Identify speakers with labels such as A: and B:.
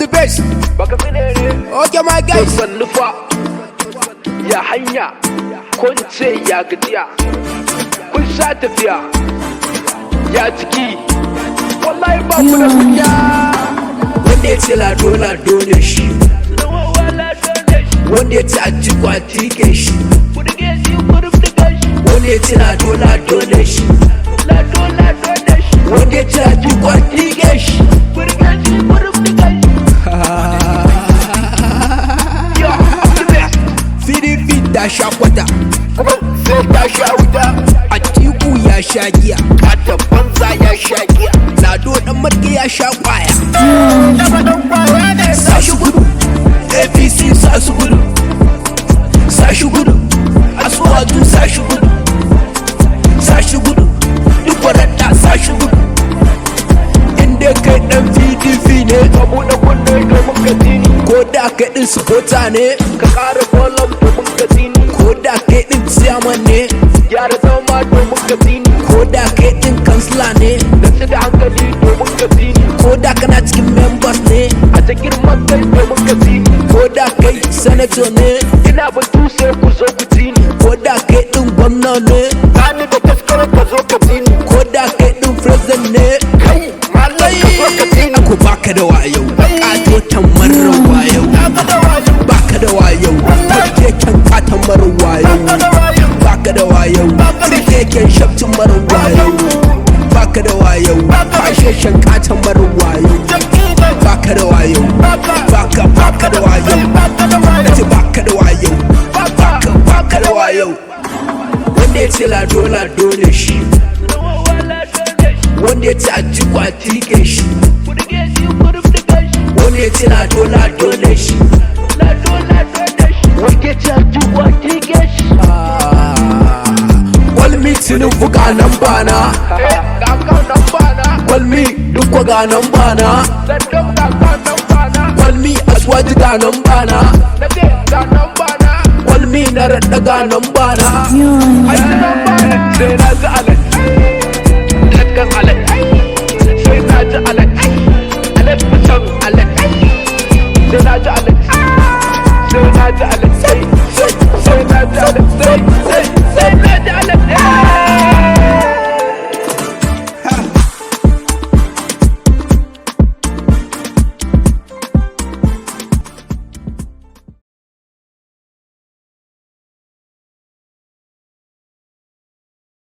A: the best. Okay my guys.
B: Sannufa ya hanya kun ce ya gajiya kun sha tafiya ya jiki wallahi ba ku da kunya.
A: Wanda ya ce lado ne shi, wanda ya ce aji kwati ke shi, wanda ya ce lado ne shi, wanda ya ce aji kwati ke shi. Firifi ta sha kwata,
B: sai ta sha wuta,
A: Atiku ya sha giya,
B: kata banza ya sha giya,
A: Lado dan marke ya sha kwaya.
B: sashi gudu
A: APC sashi gudu, sashi gudu, Asuwaju sashi gudu, sashi gudu, duk wadanda sashi gudu. Inda kai dan PDP ne,
B: ka buɗe kunne domin ka tini,
A: ko da kai din supporter ne,
B: ka ƙara bolon domin ka tini,
A: ko da kai din chairman ne,
B: gyara zama domin ka tini,
A: ko da kai din kansila ne,
B: da su da hankali domin ka tini,
A: ko da kana cikin members ne,
B: a ta girman kai domin ka tini,
A: ko da kai senator ne,
B: ina batu sai ku zo ku tini,
A: ko da kai din gwamna ne,
B: gani da taskar ka zo ka tini,
A: ko da kai din president ne.
B: kai mallam ka zo ka tini,
A: Ko baka da wayo, katotan marar wayo, baka da wayo, keken katon marar wayo, baka da wayo, keken shafcin marar wayo, baka da wayo, fasheshen katon marar wayo, baka da wayo, baka da wayo, nace baka da wayo, baka da wayo. Wanda ya ce lado ne shi, wanda ya ce aji kwati ke shi, wanda ya ce lado ne shi.
B: wake caji wake gashi,
A: Kwalmi Tinubu ga nan bana,
B: ga kanan bana,
A: kwalmi duk ga nan bana,
B: sandan ga kanan bana,
A: kwalmi Asuwaju ga nan bana,
B: na ce ga nan bana,
A: kwalmi na raɗa ga nan bana.
B: ai nan bana, sai na ga